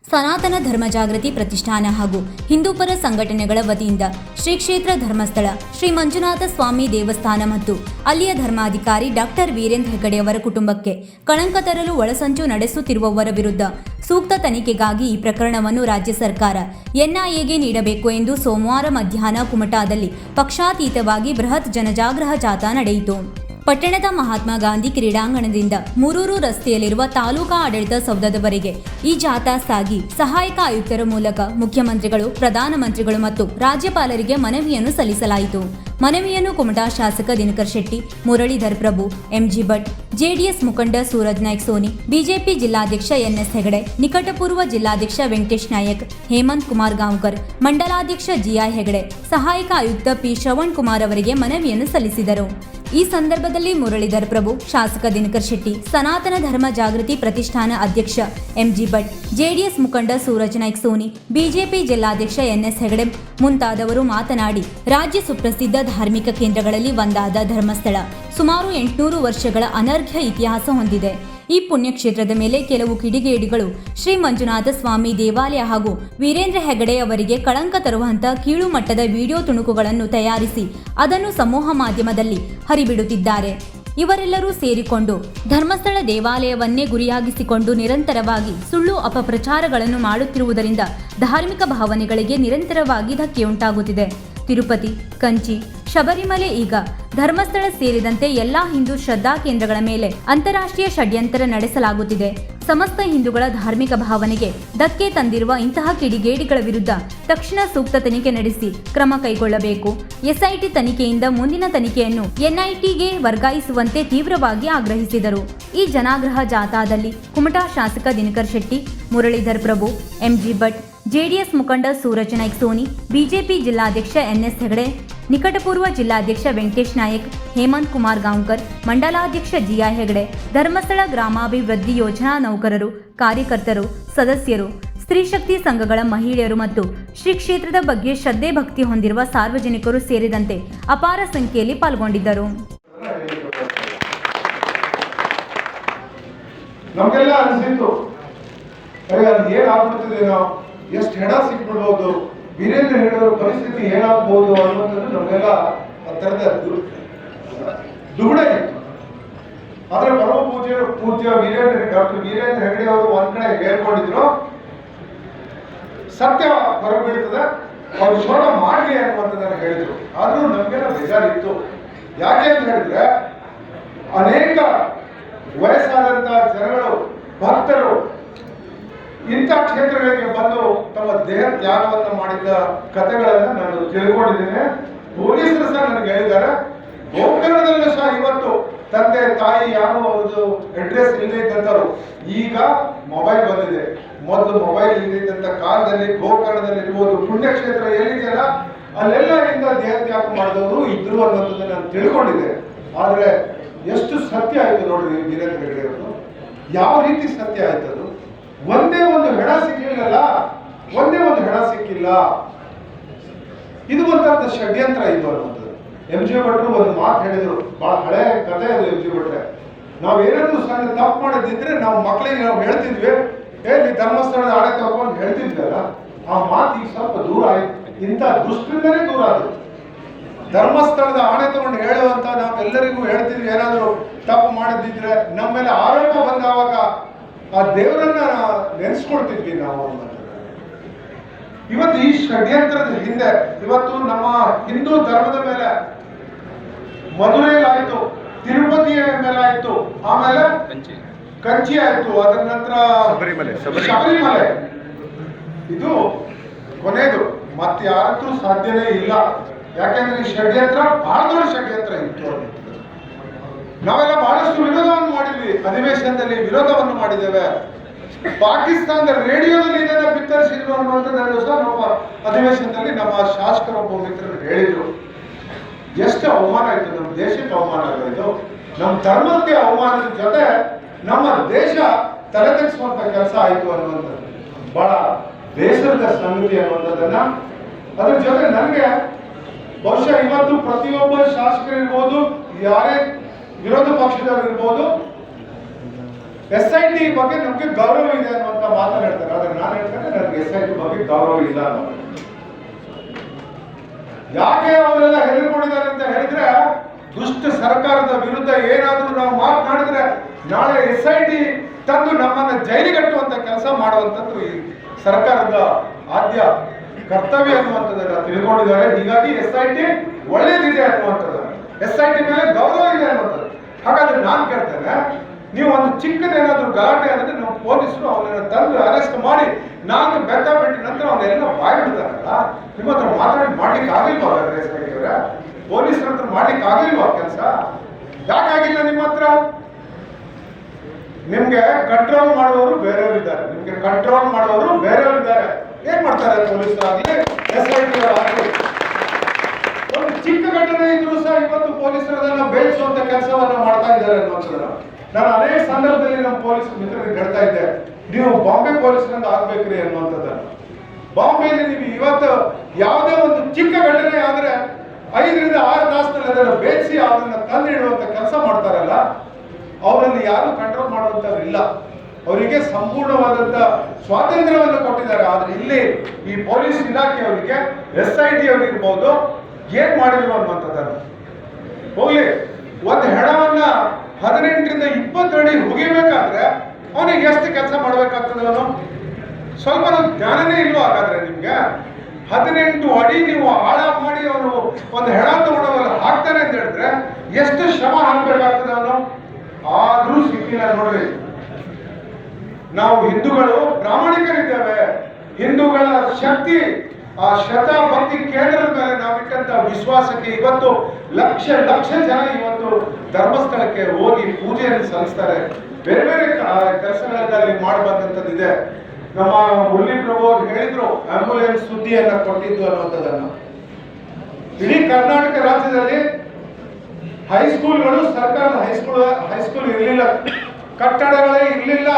ಸನಾತನ ಧರ್ಮ ಜಾಗೃತಿ ಪ್ರತಿಷ್ಠಾನ ಹಾಗೂ ಹಿಂದೂಪರ ಸಂಘಟನೆಗಳ ವತಿಯಿಂದ ಶ್ರೀ ಕ್ಷೇತ್ರ ಧರ್ಮಸ್ಥಳ ಶ್ರೀ ಮಂಜುನಾಥ ಸ್ವಾಮಿ ದೇವಸ್ಥಾನ ಮತ್ತು ಅಲ್ಲಿಯ ಧರ್ಮಾಧಿಕಾರಿ ಡಾಕ್ಟರ್ ವೀರೇಂದ್ರ ಹೆಗಡೆ ಅವರ ಕುಟುಂಬಕ್ಕೆ ಕಳಂಕ ತರಲು ಒಳಸಂಚು ನಡೆಸುತ್ತಿರುವವರ ವಿರುದ್ಧ ಸೂಕ್ತ ತನಿಖೆಗಾಗಿ ಈ ಪ್ರಕರಣವನ್ನು ರಾಜ್ಯ ಸರ್ಕಾರ ಎನ್ಐಎಗೆ ನೀಡಬೇಕು ಎಂದು ಸೋಮವಾರ ಮಧ್ಯಾಹ್ನ ಕುಮಟಾದಲ್ಲಿ ಪಕ್ಷಾತೀತವಾಗಿ ಬೃಹತ್ ಜನಜಾಗೃಹ ಜಾಥಾ ನಡೆಯಿತು. ಪಟ್ಟಣದ ಮಹಾತ್ಮ ಗಾಂಧಿ ಕ್ರೀಡಾಂಗಣದಿಂದ ಮೂರೂರು ರಸ್ತೆಯಲ್ಲಿರುವ ತಾಲೂಕಾ ಆಡಳಿತ ಸೌಧದವರೆಗೆ ಈ ಜಾಥಾ ಸಾಗಿ ಸಹಾಯಕ ಆಯುಕ್ತರ ಮೂಲಕ ಮುಖ್ಯಮಂತ್ರಿಗಳು, ಪ್ರಧಾನಮಂತ್ರಿಗಳು ಮತ್ತು ರಾಜ್ಯಪಾಲರಿಗೆ ಮನವಿಯನ್ನು ಸಲ್ಲಿಸಲಾಯಿತು. ಮನವಿಯನ್ನು ಕುಮಟಾ ಶಾಸಕ ದಿನಕರ್ ಶೆಟ್ಟಿ, ಮುರಳೀಧರ್ ಪ್ರಭು, ಎಂಜಿ ಭಟ್, ಜೆಡಿಎಸ್ ಮುಖಂಡ ಸೂರಜ್ ನಾಯ್ಕ್ ಸೋನಿ, ಬಿಜೆಪಿ ಜಿಲ್ಲಾಧ್ಯಕ್ಷ ಎನ್ಎಸ್ ಹೆಗಡೆ, ನಿಕಟಪೂರ್ವ ಜಿಲ್ಲಾಧ್ಯಕ್ಷ ವೆಂಕಟೇಶ್ ನಾಯಕ್, ಹೇಮಂತ್ ಕುಮಾರ್ ಗಾಂವ್ಕರ್, ಮಂಡಲಾಧ್ಯಕ್ಷ ಜಿಐ ಹೆಗಡೆ, ಸಹಾಯಕ ಆಯುಕ್ತ ಪಿ ಶ್ರವಣ್ ಕುಮಾರ್ ಅವರಿಗೆ ಮನವಿಯನ್ನು ಸಲ್ಲಿಸಿದರು. ಈ ಸಂದರ್ಭದಲ್ಲಿ ಮುರಳೀಧರ್ ಪ್ರಭು, ಶಾಸಕ ದಿನಕರ್ ಶೆಟ್ಟಿ, ಸನಾತನ ಧರ್ಮ ಜಾಗೃತಿ ಪ್ರತಿಷ್ಠಾನ ಅಧ್ಯಕ್ಷ ಎಂಜಿ ಭಟ್, ಜೆಡಿಎಸ್ ಮುಖಂಡ ಸೂರಜ್ ನಾಯ್ಕ್ ಸೋನಿ, ಬಿಜೆಪಿ ಜಿಲ್ಲಾಧ್ಯಕ್ಷ ಎನ್ಎಸ್ ಹೆಗಡೆ ಮುಂತಾದವರು ಮಾತನಾಡಿ, ರಾಜ್ಯ ಸುಪ್ರಸಿದ್ಧ ಧಾರ್ಮಿಕ ಕೇಂದ್ರಗಳಲ್ಲಿ ಒಂದಾದ ಧರ್ಮಸ್ಥಳ ಸುಮಾರು 800 ವರ್ಷಗಳ ಅನರ್ಘ್ಯ ಇತಿಹಾಸ ಹೊಂದಿದೆ. ಈ ಪುಣ್ಯಕ್ಷೇತ್ರದ ಮೇಲೆ ಕೆಲವು ಕಿಡಿಗೇಡಿಗಳು ಶ್ರೀ ಮಂಜುನಾಥ ಸ್ವಾಮಿ ದೇವಾಲಯ ಹಾಗೂ ವೀರೇಂದ್ರ ಹೆಗಡೆ ಅವರಿಗೆ ಕಳಂಕ ತರುವಂತಹ ಕೀಳು ಮಟ್ಟದ ವಿಡಿಯೋ ತುಣುಕುಗಳನ್ನು ತಯಾರಿಸಿ ಅದನ್ನು ಸಮೂಹ ಮಾಧ್ಯಮದಲ್ಲಿ ಹರಿಬಿಡುತ್ತಿದ್ದಾರೆ. ಇವರೆಲ್ಲರೂ ಸೇರಿಕೊಂಡು ಧರ್ಮಸ್ಥಳ ದೇವಾಲಯವನ್ನೇ ಗುರಿಯಾಗಿಸಿಕೊಂಡು ನಿರಂತರವಾಗಿ ಸುಳ್ಳು ಅಪಪ್ರಚಾರಗಳನ್ನು ಮಾಡುತ್ತಿರುವುದರಿಂದ ಧಾರ್ಮಿಕ ಭಾವನೆಗಳಿಗೆ ನಿರಂತರವಾಗಿ ಧಕ್ಕೆಯುಂಟಾಗುತ್ತಿದೆ. ತಿರುಪತಿ, ಕಂಚಿ, ಶಬರಿಮಲೆ, ಈಗ ಧರ್ಮಸ್ಥಳ ಸೇರಿದಂತೆ ಎಲ್ಲಾ ಹಿಂದೂ ಶ್ರದ್ಧಾ ಕೇಂದ್ರಗಳ ಮೇಲೆ ಅಂತಾರಾಷ್ಟ್ರೀಯ ಷಡ್ಯಂತ್ರ ನಡೆಸಲಾಗುತ್ತಿದೆ. ಸಮಸ್ತ ಹಿಂದೂಗಳ ಧಾರ್ಮಿಕ ಭಾವನೆಗೆ ಧಕ್ಕೆ ತಂದಿರುವ ಇಂತಹ ಕಿಡಿಗೇಡಿಗಳ ವಿರುದ್ಧ ತಕ್ಷಣ ಸೂಕ್ತ ತನಿಖೆ ನಡೆಸಿ ಕ್ರಮ ಕೈಗೊಳ್ಳಬೇಕು. ಎಸ್ಐಟಿ ತನಿಖೆಯಿಂದ ಮುಂದಿನ ತನಿಖೆಯನ್ನು ಎನ್ಐಟಿಗೆ ವರ್ಗಾಯಿಸುವಂತೆ ತೀವ್ರವಾಗಿ ಆಗ್ರಹಿಸಿದರು. ಈ ಜನಾಗ್ರಹ ಜಾಥಾದಲ್ಲಿ ಕುಮಟಾ ಶಾಸಕ ದಿನಕರ್ ಶೆಟ್ಟಿ, ಮುರಳೀಧರ್ ಪ್ರಭು, ಎಂಜಿ ಭಟ್, ಜೆಡಿಎಸ್ ಮುಖಂಡ ಸೂರಜ್ ನಾಯ್ಕ್ ಸೋನಿ, ಬಿಜೆಪಿ ಜಿಲ್ಲಾಧ್ಯಕ್ಷ ಎನ್ಎಸ್ ಹೆಗಡೆ, ನಿಕಟಪೂರ್ವ ಜಿಲ್ಲಾಧ್ಯಕ್ಷ ವೆಂಕಟೇಶ್ ನಾಯಕ್, ಹೇಮಂತ್ ಕುಮಾರ್ ಗಾಂವ್ಕರ್, ಮಂಡಲಾಧ್ಯಕ್ಷ ಜಿಐ ಹೆಗಡೆ, ಧರ್ಮಸ್ಥಳ ಗ್ರಾಮಾಭಿವೃದ್ಧಿ ಯೋಜನಾ ನೌಕರರು, ಕಾರ್ಯಕರ್ತರು, ಸದಸ್ಯರು, ಸ್ತ್ರೀ ಶಕ್ತಿ ಸಂಘಗಳ ಮಹಿಳೆಯರು ಮತ್ತು ಶ್ರೀ ಕ್ಷೇತ್ರದ ಬಗ್ಗೆ ಶ್ರದ್ಧೆ ಭಕ್ತಿ ಹೊಂದಿರುವ ಸಾರ್ವಜನಿಕರು ಸೇರಿದಂತೆ ಅಪಾರ ಸಂಖ್ಯೆಯಲ್ಲಿ ಪಾಲ್ಗೊಂಡಿದ್ದರು. ನಮಗೆಲ್ಲ ಅನಿಸಿತ್ತು, ಎಷ್ಟು ಹೆಣ ಸಿಕ್ಬಿಡ್ಬೋದು, ವೀರೇಂದ್ರ ಹೆಗಡೆ ಪರಿಸ್ಥಿತಿ ಏನಾಗಬಹುದು ಅನ್ನುವಂಥದ್ದು ನಮಗೆಲ್ಲ ಥರದ ದುಗುಡ ಇತ್ತು. ಆದ್ರೆ ಪರಮ ಪೂಜ್ಯ ಡಾಕ್ಟರ್ ವೀರೇಂದ್ರ ಹೆಗಡೆ ಅವರು ಒಂದ್ ಕಡೆ ಹೇಳ್ಕೊಂಡಿದ್ರು, ಸತ್ಯ ಹೊರಬೀಳ್ತದೆ, ಅವ್ರು ಶೋಧ ಮಾಡಲಿ ಅನ್ನುವಂಥದ್ದನ್ನು ಹೇಳಿದ್ರು. ಆದ್ರೂ ನಮಗೆಲ್ಲ ಬೇಜಾರಿತ್ತು. ಯಾಕೆ ಅಂತ ಹೇಳಿದ್ರೆ, ಅನೇಕ ವಯಸ್ಸಾದಂತಹ ಜನಗಳು, ಭಕ್ತರು ಇಂಥ ಕ್ಷೇತ್ರಗಳಿಗೆ ಬಂದು ತಮ್ಮ ದೇಹ ತ್ಯಾಗವನ್ನು ಮಾಡಿದ್ದ ಕಥೆಗಳನ್ನು ನಾನು ತಿಳ್ಕೊಂಡಿದ್ದೇನೆ. ಪೊಲೀಸರು ಸಹ ನನಗೆ ಹೇಳಿದ್ದಾರೆ. ಗೋಕರ್ಣದಲ್ಲೂ ಸಹ ಇವತ್ತು ತಂದೆ ತಾಯಿ ಯಾರು ಅವ್ರದ್ದು ಅಡ್ರೆಸ್ ಇಲ್ಲದೆ ಇದ್ದಂಥವ್ರು, ಈಗ ಮೊಬೈಲ್ ಬಂದಿದೆ. ಮೊದಲು ಮೊಬೈಲ್ ಇಲ್ಲದಿದ್ದಂಥ ಕಾಲದಲ್ಲಿ ಗೋಕರ್ಣದಲ್ಲಿ ಇರ್ಬೋದು, ಪುಣ್ಯಕ್ಷೇತ್ರ ಎಲ್ಲಿದೆಯಲ್ಲ ಅಲ್ಲೆಲ್ಲ ಇಂದ ದೇಹ ತ್ಯಾಗ ಮಾಡಿದವರು ಇದ್ರು ಅನ್ನೋದನ್ನ ನಾನು ತಿಳ್ಕೊಂಡಿದ್ದೆ. ಆದ್ರೆ ಎಷ್ಟು ಸತ್ಯ ಆಯ್ತು ನೋಡ್ರಿ ವೀರೇಂದ್ರ ಹೆಗಡೆ ಅವರು, ಯಾವ ರೀತಿ ಸತ್ಯ ಆಯ್ತದು. ಒಂದೇ ಒಂದು ಹೆಣ ಸಿಕ್ಕಿಲ್ಲ, ಒಂದೇ ಒಂದು ಹೆಣ ಸಿಕ್ಕಿಲ್ಲ. ಇದು ಒಂಥರದ ಷಡ್ಯಂತ್ರ ಇದು ಅನ್ನೋದು. ಎಂಜಿ ಭಟ್ರು ಒಂದು ಮಾತು ಹೇಳಿದ್ರು, ಬಹಳ ಹಳೆ ಕಥೆ ಅದು. ಎಂಜಿ ಭಟ್ರೆ, ನಾವೇನಾದ್ರೂ ಸಣ್ಣ ತಪ್ಪು ಮಾಡಿದ್ರೆ ನಾವು ಮಕ್ಕಳಿಗೆ ನಾವು ಹೇಳ್ತಿದ್ವಿ, ನೀ ಧರ್ಮಸ್ಥಳದ ಆಡೆ ತಗೊಂಡು ಹೇಳ್ತಿದ್ವಲ್ಲ, ಆ ಮಾತು ಈಗ ಸ್ವಲ್ಪ ದೂರ ಆಯ್ತು. ಇಂಥ ದುಷ್ಟರಿಂದಲೇ ದೂರ ಆಯ್ತು. ಧರ್ಮಸ್ಥಳದ ಆಣೆ ತಗೊಂಡು ಹೇಳುವಂತ ನಾವೆಲ್ಲರಿಗೂ ಹೇಳ್ತಿದ್ವಿ, ಏನಾದ್ರು ತಪ್ಪು ಮಾಡಿದ್ರೆ ನಮ್ಮ ಮೇಲೆ ಆರೋಪ ಬಂದಾವಾಗ ಆ ದೇವರನ್ನ ನೆನೆಸ್ಕೊಳ್ತಿದ್ವಿ ನಾವು. ಇವತ್ತು ಈ ಷಡ್ಯಂತ್ರದ ಹಿಂದೆ ಇವತ್ತು ನಮ್ಮ ಹಿಂದೂ ಧರ್ಮದ ಮೇಲೆ ಮಧುರೆಯಲ್ಲಾಯ್ತು, ತಿರುಪತಿಯ ಮೇಲೆ ಆಯ್ತು, ಆಮೇಲೆ ಕಂಚಿ ಆಯ್ತು, ಅದರ ನಂತರ ಶಬರಿಮಲೆ. ಇದು ಕೊನೆಯದು, ಮತ್ತೆ ಯಾರತ್ತೂ ಸಾಧ್ಯನೇ ಇಲ್ಲ. ಯಾಕೆಂದ್ರೆ ಈ ಷಡ್ಯಂತ್ರ ಬಹಳ ದೊಡ್ಡ ಷಡ್ಯಂತ್ರ ಇತ್ತು. ನಾವೆಲ್ಲ ಬಹಳಷ್ಟು ವಿರೋಧವನ್ನು ಮಾಡಿದ್ವಿ, ಅಧಿವೇಶನದಲ್ಲಿ ವಿರೋಧವನ್ನು ಮಾಡಿದ್ದೇವೆ. ಪಾಕಿಸ್ತಾನದ ರೇಡಿಯೋದಲ್ಲಿ ಇದನ್ನ ಬಿತ್ತರಿಸಿದ್ರು ಅನ್ನುವಂಥದ್ದು ಸಹ ನಮ್ಮ ಅಧಿವೇಶನದಲ್ಲಿ ನಮ್ಮ ಶಾಸಕರೊಬ್ಬ ಮಿತ್ರರು ಹೇಳಿದ್ರು. ಎಷ್ಟು ಅವಮಾನ ಆಯ್ತು, ನಮ್ಮ ದೇಶಕ್ಕೆ ಅವಮಾನ ಆಗೋದು, ನಮ್ಮ ಧರ್ಮಕ್ಕೆ ಅವಮಾನದ ಜೊತೆ ನಮ್ಮ ದೇಶ ತಲೆ ತೆಗೆಸುವಂತ ಕೆಲಸ ಆಯ್ತು ಅನ್ನುವಂಥದ್ದು ಬಹಳ ಬೇಸರದ ಸಂಗತಿ ಅನ್ನುವಂಥದ್ದನ್ನ. ಅದ್ರ ಜೊತೆ ನನಗೆ ಬಹುಶಃ ಇವತ್ತು ಪ್ರತಿಯೊಬ್ಬ ಶಾಸಕರಿರ್ಬೋದು, ಯಾರೇ ವಿರೋಧ ಪಕ್ಷದವರು ಇರ್ಬೋದು, SIT ಬಗ್ಗೆ ನಮ್ಗೆ ಗೌರವ ಇದೆ ಅನ್ನುವಂತ ಮಾತನಾಡ್ತಾರೆ. ಆದ್ರೆ ನಾನು ಹೇಳ್ತೇನೆ, SIT ಬಗ್ಗೆ ಗೌರವ ಇಲ್ಲ ಅನ್ನೋದು. ಯಾಕೆ ಅವರೆಲ್ಲ ಹೆದರ್ಕೊಂಡಿದ್ದಾರೆ ಅಂತ ಹೇಳಿದ್ರೆ, ದುಷ್ಟ ಸರ್ಕಾರದ ವಿರುದ್ಧ ಏನಾದ್ರೂ ನಾವು ಮಾತನಾಡಿದ್ರೆ ನಾಳೆ SIT ತಂದು ನಮ್ಮನ್ನ ಜೈಲಿಗಟ್ಟುವಂತ ಕೆಲಸ ಮಾಡುವಂತದ್ದು ಈ ಸರ್ಕಾರದ ಆದ್ಯ ಕರ್ತವ್ಯ ಅನ್ನುವಂಥದ್ದನ್ನ ತಿಳ್ಕೊಂಡಿದ್ದಾರೆ. ಹೀಗಾಗಿ SIT ಒಳ್ಳೇದಿದೆ ಅನ್ನುವಂಥದ್ದು, SIT ಮೇಲೆ ಗೌರವ ಇದೆ ಅನ್ನುವಂಥದ್ದು. ಹಾಗಾದ್ರೆ ನಾನು ಕೇಳ್ತೇನೆ, ನೀವು ಒಂದು ಚಿಕ್ಕದೇನಾದ್ರೂ ಗಲಾಟೆ ಅಂದ್ರೆ ನಾವು ಪೊಲೀಸರು ಅವನನ್ನ ತಂದು ಅರೆಸ್ಟ್ ಮಾಡಿ 4 ಬೆತ್ತ ಬಿಟ್ಟ ನಂತರ ಅವನ್ನೆಲ್ಲ ಬಾಯ್ ಬಿಡ್ತಾರಲ್ಲ, ನಿಮ್ಮ ಹತ್ರ ಮಾಡ್ಲಿಕ್ಕೆ ಆಗಿಲ್ವಾ? SIT ಅವರ ಪೊಲೀಸರ ಹತ್ರ ಮಾಡ್ಲಿಕ್ಕೆ ಆಗಿಲ್ವಾ ಕೆಲಸ? ಯಾಕಾಗಿಲ್ಲ ನಿಮ್ಮ ಹತ್ರ? ನಿಮ್ಗೆ ಕಂಟ್ರೋಲ್ ಮಾಡುವವರು ಬೇರೆಯವರಿದ್ದಾರೆ, ನಿಮ್ಗೆ ಕಂಟ್ರೋಲ್ ಮಾಡುವವರು ಬೇರೆಯವರಿದ್ದಾರೆ. ಏನ್ ಮಾಡ್ತಾರೆ ಪೊಲೀಸರಾಗ್ಲಿ SIT ಆಗಲಿ? ಒಂದು ಚಿಕ್ಕ ಘಟನೆ ಇದ್ರು ಸಹ ಇವತ್ತು ಪೊಲೀಸರನ್ನ ಬೇಯಿಸುವಂತ ಕೆಲಸವನ್ನ ಮಾಡ್ತಾ ಇದ್ದಾರೆ ಅನ್ನುವಂಥದ್ದು. ನಾನು ಅನೇಕ ಸಂದರ್ಭದಲ್ಲಿ ನಮ್ಮ ಪೊಲೀಸ್ ಮಿತ್ರರಿಗೆ ಹೇಳ್ತಾ ಇದ್ದೆ, ನೀವು ಬಾಂಬೆ ಪೊಲೀಸರಿಂದ ಆಗ್ಬೇಕ್ರಿ ಅನ್ನುವಂಥದ್ದನ್ನ. ಬಾಂಬೆಯಲ್ಲಿ ನೀವು ಇವತ್ತು ಯಾವುದೇ ಒಂದು ಚಿಕ್ಕ ಘಟನೆ ಆದ್ರೆ 5 ರಿಂದ 6 ತಾಸಿನಲ್ಲಿ ಅದನ್ನು ಬೇಯಿಸಿ ಅದನ್ನ ತಂದಿಡುವಂತ ಕೆಲಸ ಮಾಡ್ತಾರಲ್ಲ, ಅವರಲ್ಲಿ ಯಾರು ಕಂಟ್ರೋಲ್ ಮಾಡುವಂತವ್ರು ಇಲ್ಲ. ಅವರಿಗೆ ಸಂಪೂರ್ಣವಾದಂತ ಸ್ವಾತಂತ್ರ್ಯವನ್ನು ಕೊಟ್ಟಿದ್ದಾರೆ. ಆದ್ರೆ ಇಲ್ಲಿ ಈ ಪೊಲೀಸ್ ಇಲಾಖೆಯವರಿಗೆ SIT ಅವರಿರ್ಬೋದು ಏನ್ ಮಾಡಿದ್ರು ಅನ್ನುವಂಥದ್ದನ್ನು. ಹೋಗ್ಲಿ, ಒಂದು ಹೆಣವನ್ನ 18 ರಿಂದ 20 ಅಡಿ ಹುಗಿಬೇಕಾದ್ರೆ ಅವನಿಗೆ ಎಷ್ಟು ಕೆಲಸ ಮಾಡ್ಬೇಕಾಗ್ತದೆ? ಅವನು ಸ್ವಲ್ಪ ಜ್ಞಾನನೇ ಇಲ್ವೋ? ಹಾಗಾದ್ರೆ ನಿಮ್ಗೆ 18 ಅಡಿ ನೀವು ಆಳ ಮಾಡಿ ಅವನು ಒಂದು ಹೆಣ ತಗೊಂಡವಲ್ಲ ಹಾಕ್ತಾನೆ ಅಂತ ಹೇಳಿದ್ರೆ ಎಷ್ಟು ಶ್ರಮ ಹಾಕ್ಬೇಕಾಗ್ತದೆ ಅವನು? ಆದ್ರೂ ಸಿಕ್ಕಿಲ್ಲ ನೋಡ್ರಿ. ನಾವು ಹಿಂದೂಗಳು ಪ್ರಾಮಾಣಿಕರಿದ್ದೇವೆ. ಹಿಂದೂಗಳ ಶಕ್ತಿ, ಆ ಶ್ರದ್ಧಾ ಭಕ್ತಿ ಕೇಂದ್ರದ ಮೇಲೆ ನಾವಿಟ್ಟಂತ ವಿಶ್ವಾಸಕ್ಕೆ ಇವತ್ತು ಲಕ್ಷ ಲಕ್ಷ ಜನ ಇವತ್ತು ಧರ್ಮಸ್ಥಳಕ್ಕೆ ಹೋಗಿ ಪೂಜೆಯನ್ನು ಸಲ್ಲಿಸ್ತಾರೆ. ಬೇರೆ ಬೇರೆ ಕೆಲಸಗಳಲ್ಲಿ ಮಾಡಬಂದಂತದ್ದಿದೆ. ನಮ್ಮ ಮುರಳಿ ಪ್ರಭು ಅವರು ಹೇಳಿದ್ರು, ಆಂಬ್ಯುಲೆನ್ಸ್ ಸುದ್ದಿಯನ್ನ ಕೊಟ್ಟಿದ್ದು ಅನ್ನುವಂಥದ್ದನ್ನು. ಇಡೀ ಕರ್ನಾಟಕ ರಾಜ್ಯದಲ್ಲಿ ಹೈಸ್ಕೂಲ್ಗಳು, ಸರ್ಕಾರದ ಹೈಸ್ಕೂಲ್ ಇರಲಿಲ್ಲ, ಕಟ್ಟಡಗಳೇ ಇರಲಿಲ್ಲ.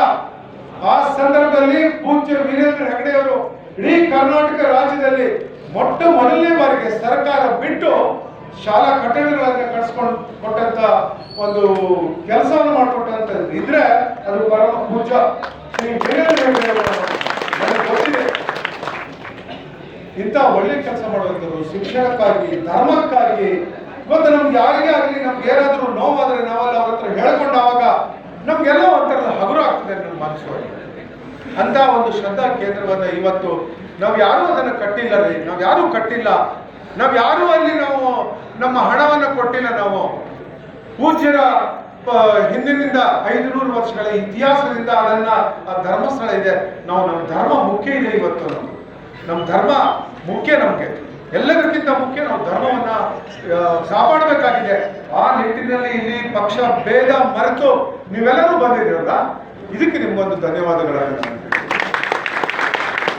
ಆ ಸಂದರ್ಭದಲ್ಲಿ ಪೂಜ್ಯ ವೀರೇಂದ್ರ ಹೆಗಡೆ ಅವರು ಇಡೀ ಕರ್ನಾಟಕ ರಾಜ್ಯದಲ್ಲಿ ಮೊದಲನೇ ಬಾರಿಗೆ ಸರ್ಕಾರ ಬಿಟ್ಟು ಶಾಲಾ ಕಟ್ಟಡಗಳನ್ನ ಕಟ್ಸ್ಕೊಂಡು ಕೊಟ್ಟಂತ ಒಂದು ಕೆಲಸವನ್ನು ಮಾಡಿಕೊಟ್ಟಂತ ಇದ್ರೆ ಅದು ಪರಮ ಪೂಜ್ಯ ಶ್ರೀ ವೀರೇಂದ್ರ ಹೆಗಡೆ ಅವರು. ನನಗೆ ಗೊತ್ತಿದೆ, ಇಂಥ ಒಳ್ಳೆ ಕೆಲಸ ಮಾಡುವಂಥದ್ದು ಶಿಕ್ಷಣಕ್ಕಾಗಿ, ಧರ್ಮಕ್ಕಾಗಿ. ಇವತ್ತು ನಮ್ಗೆ ಯಾರಿಗೇ ಆಗಲಿ, ನಮ್ಗೆ ಏನಾದ್ರೂ ನೋವಾದ್ರೆ ನಾವೆಲ್ಲ ಅವ್ರ ಹತ್ರ ಹೇಳ್ಕೊಂಡಾಗ ನಮ್ಗೆಲ್ಲ ಒಂಥರ ಹಗುರ ಆಗ್ತದೆ ನಮ್ಮ ಮನಸ್ಸೊಳಗೆ. ಅಂತ ಒಂದು ಶ್ರದ್ಧಾ ಕೇಂದ್ರವನ್ನ ಇವತ್ತು ನಾವು ಯಾರೂ ಅದನ್ನು ಕಟ್ಟಿಲ್ಲ ರೀ, ನಾವು ಯಾರೂ ಕಟ್ಟಿಲ್ಲ, ನಾವು ಯಾರೂ ಅಲ್ಲಿ ನಾವು ನಮ್ಮ ಹಣವನ್ನು ಕೊಟ್ಟಿಲ್ಲ. ನಾವು ಪೂಜ್ಯರ ಹಿಂದಿನಿಂದ 500 ವರ್ಷಗಳ ಇತಿಹಾಸದಿಂದ ಅದನ್ನ ಆ ಧರ್ಮಸ್ಥಳ ಇದೆ. ನಮ್ಮ ಧರ್ಮ ಮುಖ್ಯ ಇದೆ. ಇವತ್ತು ನಮ್ಮ ಧರ್ಮ ಮುಖ್ಯ, ನಮ್ಗೆ ಎಲ್ಲದಕ್ಕಿಂತ ಮುಖ್ಯ. ನಾವು ಧರ್ಮವನ್ನ ಕಾಪಾಡಬೇಕಾಗಿದೆ. ಆ ನಿಟ್ಟಿನಲ್ಲಿ ಇಲ್ಲಿ ಪಕ್ಷ ಭೇದ ಮರೆತು ನೀವೆಲ್ಲರೂ ಬಂದಿದ್ದೀರಲ್ಲ, ಇದಕ್ಕೆ ನಿಮ್ಗೊಂದು ಧನ್ಯವಾದಗಳಾಗುತ್ತೆ.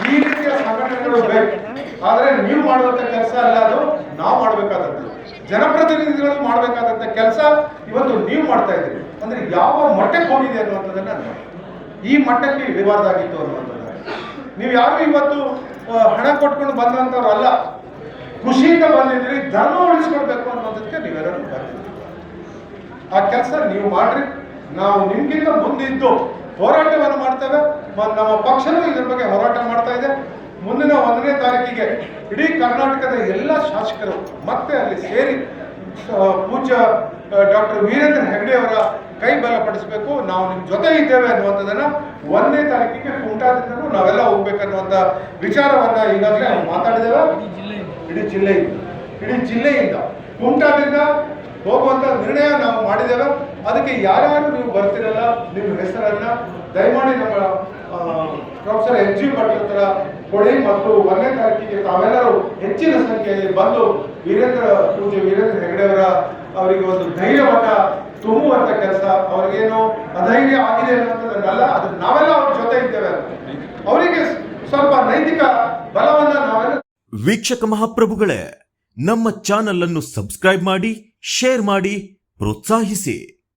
ಈ ರೀತಿಯ ಸಂಘಟನೆಗಳು ಬೇಕು, ಆದ್ರೆ ನೀವು ಮಾಡುವಂತ ಕೆಲಸ ಅಲ್ಲ, ಅದು ನಾವು ಮಾಡಬೇಕಾದದ್ದು. ಜನಪ್ರತಿನಿಧಿಗಳು ಮಾಡಬೇಕಾದಂತ ಕೆಲಸ ಇವತ್ತು ನೀವು ಮಾಡ್ತಾ ಇದ್ದೀರಿ. ಅಂದ್ರೆ ಯಾವ ಮಟ್ಟಕ್ಕೆ ಹೋಗಿದೆ ಅನ್ನುವಂಥದ್ದನ್ನ ಈ ಮಟ್ಟಕ್ಕೆ ಇರಬಾರ್ದಾಗಿತ್ತು ಅನ್ನುವಂಥದ್ದು. ನೀವು ಯಾರು ಇವತ್ತು ಹಣ ಕೊಟ್ಕೊಂಡು ಬಂದಂಥವ್ರು ಅಲ್ಲ, ಖುಷಿಯಿಂದ ಬಂದಿದ್ರಿ, ಧರ್ಮ ಉಳಿಸ್ಕೊಳ್ಬೇಕು ಅನ್ನೋದಕ್ಕೆ ನೀವೆಲ್ಲರೂ ಬಂದಿದ್ದೀರಿ. ಆ ಕೆಲಸ ನೀವು ಮಾಡ್ರಿ. ನಾವು ನಿಮ್ಗಿಂತ ಮುಂದಿದ್ದು ಹೋರಾಟವನ್ನು ಮಾಡ್ತೇವೆ. ನಮ್ಮ ಪಕ್ಷನೂ ಇದ್ರ ಬಗ್ಗೆ ಹೋರಾಟ ಮಾಡ್ತಾ ಇದೆ. ಮುಂದಿನ 1ನೇ ತಾರೀಕಿಗೆ ಇಡೀ ಕರ್ನಾಟಕದ ಎಲ್ಲ ಶಾಸಕರು ಮತ್ತೆ ಅಲ್ಲಿ ಸೇರಿ ಪೂಜ್ಯ ಡಾಕ್ಟರ್ ವೀರೇಂದ್ರ ಹೆಗಡೆ ಅವರ ಕೈ ಬಲಪಡಿಸಬೇಕು. ನಾವು ನಿಮ್ಮ ಜೊತೆ ಇದ್ದೇವೆ ಅನ್ನುವಂಥದ್ದನ್ನ 1ನೇ ತಾರೀಕಿಗೆ ಕುಮಟಾದಿಂದಲೂ ನಾವೆಲ್ಲ ಹೋಗ್ಬೇಕನ್ನುವಂಥ ವಿಚಾರವನ್ನ ಈಗಾಗಲೇ ಮಾತಾಡಿದ್ದೇವೆ. ಇಡೀ ಜಿಲ್ಲೆಯಿಂದ ಕುಮಟಾದಿಂದ ಹೋಗುವಂತ ನಿರ್ಣಯ ನಾವು ಮಾಡಿದ್ದೇವೆ. ಅದಕ್ಕೆ ಯಾರ್ಯಾರು ನೀವು ಬರ್ತಿರಲ್ಲ, ನಿಮ್ಮ ಹೆಸರನ್ನ ದಯಮಾಡಿ ನಮ್ಮ ಪ್ರೊಫೆಸರ್ HG ಭಟ್ ಹತ್ರ ಕೊಡಿ. ಮತ್ತು 1ನೇ ತಾರೀಕಿಗೆ ತಾವೆಲ್ಲರೂ ಹೆಚ್ಚಿನ ಸಂಖ್ಯೆಯಲ್ಲಿ ಬಂದು ಪೂಜ್ಯ ವೀರೇಂದ್ರ ಹೆಗಡೆ ಅವರಿಗೆ ಒಂದು ಧೈರ್ಯವನ್ನ ತುಂಬುವಂತ ಕೆಲಸ. ಅವ್ರಿಗೇನು ಅಧೈರ್ಯ ಆಗಿದೆ ಅನ್ನುವಂಥದ್ದನ್ನಲ್ಲ, ಅದು ನಾವೆಲ್ಲ ಅವ್ರ ಜೊತೆ ಇದ್ದೇವೆ. ಅವರಿಗೆ ಸ್ವಲ್ಪ ನೈತಿಕ ಬಲವನ್ನ ನಾವೆಲ್ಲ. ವೀಕ್ಷಕ ಮಹಾಪ್ರಭುಗಳೇ, ನಮ್ಮ ಚಾನಲ್ ಅನ್ನು ಸಬ್ಸ್ಕ್ರೈಬ್ ಮಾಡಿ, ಶೇರ್ ಮಾಡಿ, ಪ್ರೋತ್ಸಾಹಿಸಿ.